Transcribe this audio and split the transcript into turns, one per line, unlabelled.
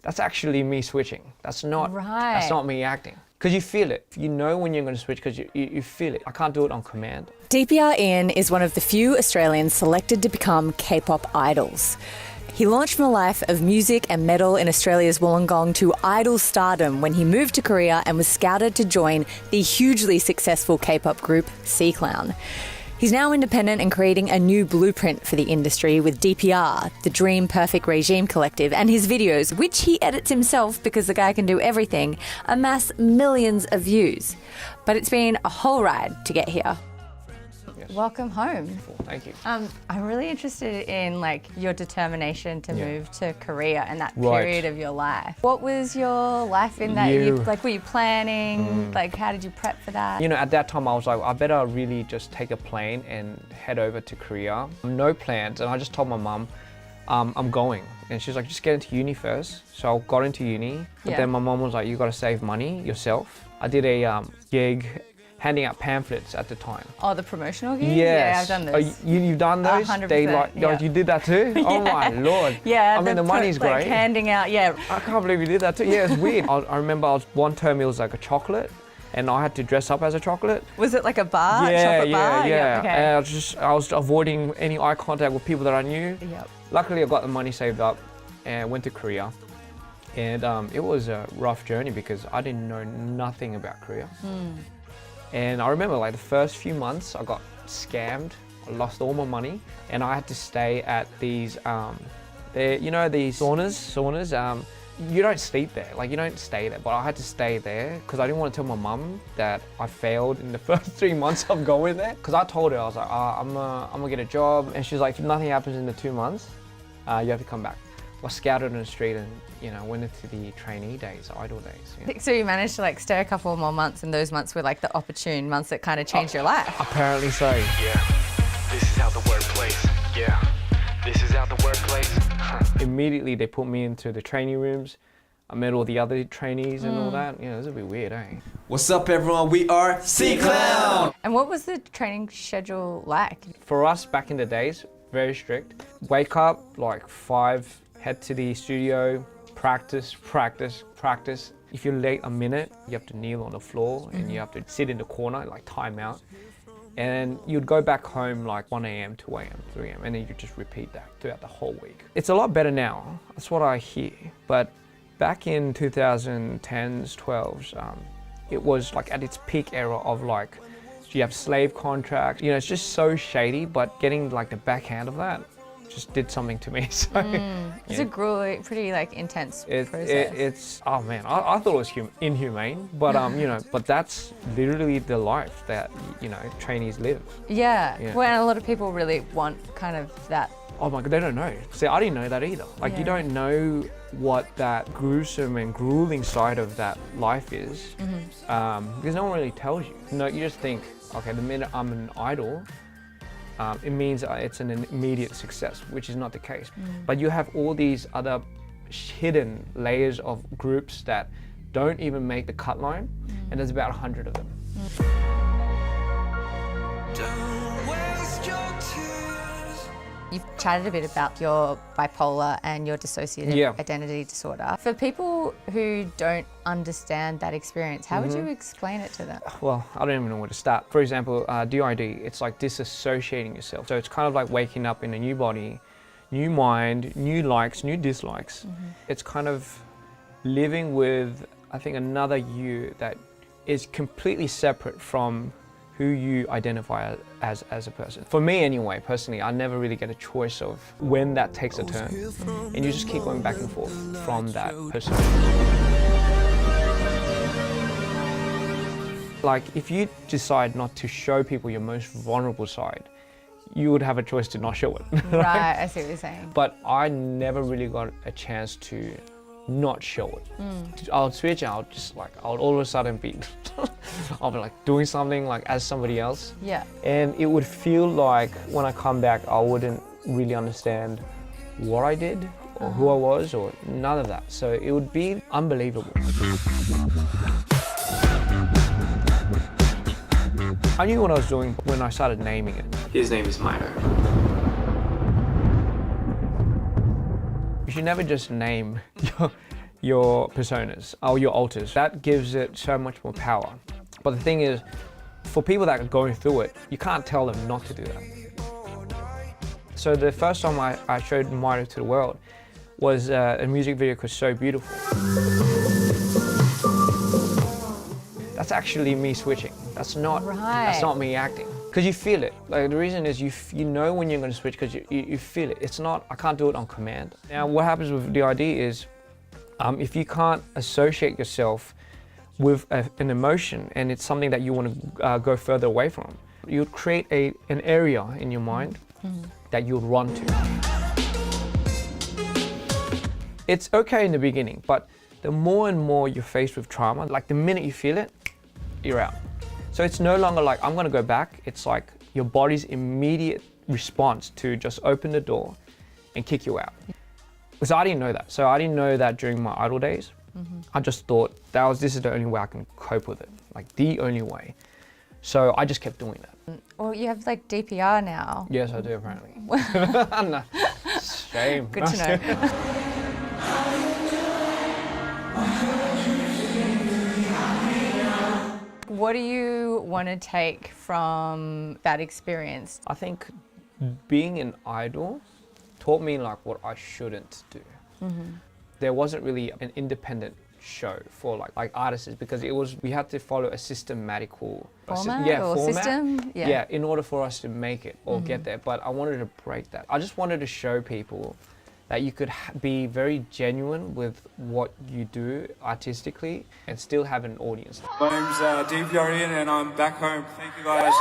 that's actually me switching. That's not me acting. Because you feel it. You know when you're going to switch because you feel it. I can't do it on command.
DPR Ian is one of the few Australians selected to become K-pop idols. He launched from a life of music and metal in Australia's Wollongong to idol stardom when he moved to Korea and was scouted to join the hugely successful K-pop group C-Clown. He's now independent and creating a new blueprint for the industry with DPR, the Dream Perfect Regime Collective, and his videos, which he edits himself because the guy can do everything, amass millions of views. But it's been a whole ride to get here.
Yes.
Welcome home.
Thank you.
I'm really interested in your determination to move to Korea and that period of your life. What was your life in that? Were you planning? How did you prep for that?
At that time I was like, I better really just take a plane and head over to Korea. No plans, and I just told my mum, I'm going. And she's like, just get into uni first. So I got into uni, but then my mum was like, you got to save money yourself. I did a gig handing out pamphlets at the time.
Oh, the promotional gig?
Yes.
Yeah, I've done those.
You've done those?
100%.
You did that too? Oh my Lord.
Yeah.
The money's great.
Handing out,
I can't believe you did that too. Yeah, it's weird. I remember one term it was like a chocolate, and I had to dress up as a chocolate.
Was it like a bar?
Chocolate
bar?
Yeah.
Okay.
And I was avoiding any eye contact with people that I knew.
Yep.
Luckily, I got the money saved up and went to Korea. And it was a rough journey because I didn't know nothing about Korea. And I remember the first few months I got scammed. I lost all my money, and I had to stay at these, these saunas. You don't sleep there, you don't stay there, but I had to stay there because I didn't want to tell my mum that I failed in the first 3 months of going there. Because I told her, I was like, I'm gonna get a job, and she's like, if nothing happens in the 2 months, you have to come back. I scouted on the street and went into the trainee days, idol days.
So you managed to stay a couple more months, and those months were the opportune months that kind of changed your life.
Apparently so.
Yeah, this is how the workplace. Yeah, this is how the workplace.
Immediately they put me into the trainee rooms. I met all the other trainees and all that. It was a bit weird, eh?
What's up, everyone? We are C-Clown!
And what was the training schedule like?
For us back in the days, very strict. Wake up 5, head to the studio, practice. If you're late a minute, you have to kneel on the floor and you have to sit in the corner, time out. And you'd go back home 1 a.m., 2 a.m., 3 a.m., and then you just repeat that throughout the whole week. It's a lot better now, that's what I hear. But back in 2010s, 12s, it was at its peak era of you have slave contracts. It's just so shady, but getting the backhand of that just did something to me. So
it's a grueling, pretty intense process.
It's oh man, I thought it was inhumane, but but that's literally the life that trainees live.
Yeah. Well, a lot of people really want kind of that.
Oh my God, they don't know. See, I didn't know that either. You don't know what that gruesome and grueling side of that life is, because no one really tells you. You just think, okay, the minute I'm an idol, it means it's an immediate success, which is not the case. But you have all these other hidden layers of groups that don't even make the cut line, and there's about 100 of them.
You've chatted a bit about your bipolar and your dissociative identity disorder. For people who don't understand that experience, how would you explain it to them?
Well, I don't even know where to start. For example, DID, it's disassociating yourself. So it's kind of like waking up in a new body, new mind, new likes, new dislikes. It's kind of living with, I think, another you that is completely separate from who you identify as a person. For me anyway, personally, I never really get a choice of when that takes a turn. And you just keep going back and forth from that person. If you decide not to show people your most vulnerable side, you would have a choice to not show it.
Right, I see what you're saying.
But I never really got a chance to not show it. I'll switch, I'll all of a sudden be, I'll be doing something as somebody else.
Yeah.
And it would feel like when I come back, I wouldn't really understand what I did or who I was or none of that. So it would be unbelievable. I knew what I was doing when I started naming it.
His name is Milo.
You should never just name your personas or your alters. That gives it so much more power. But the thing is, for people that are going through it, you can't tell them not to do that. So the first time I showed Milo to the world was a music video called So Beautiful. That's actually me switching. That's not me acting. Because you feel it. Like the reason is you know when you're going to switch because you feel it. It's not, I can't do it on command. Now what happens with the idea is if you can't associate yourself with an emotion and it's something that you want to go further away from, you'd create an area in your mind that you'd run to. It's okay in the beginning, but the more and more you're faced with trauma, like the minute you feel it, you're out. So it's no longer like, I'm gonna go back. It's like your body's immediate response to just open the door and kick you out. Because I didn't know that. So I didn't know that during my idol days. I just thought this is the only way I can cope with it. Like the only way. So I just kept doing that.
Well, you have like DPR now.
Yes, I do apparently. No. Shame.
Good to know. What do you want to take from that experience?
I think being an idol taught me like what I shouldn't do. There wasn't really an independent show for like artists because we had to follow a systematical
format. System?
Yeah, in order for us to make it or get there. But I wanted to break that. I just wanted to show people that you could be very genuine with what you do artistically and still have an audience.
My name's DPR Ian and I'm back home. Thank you guys.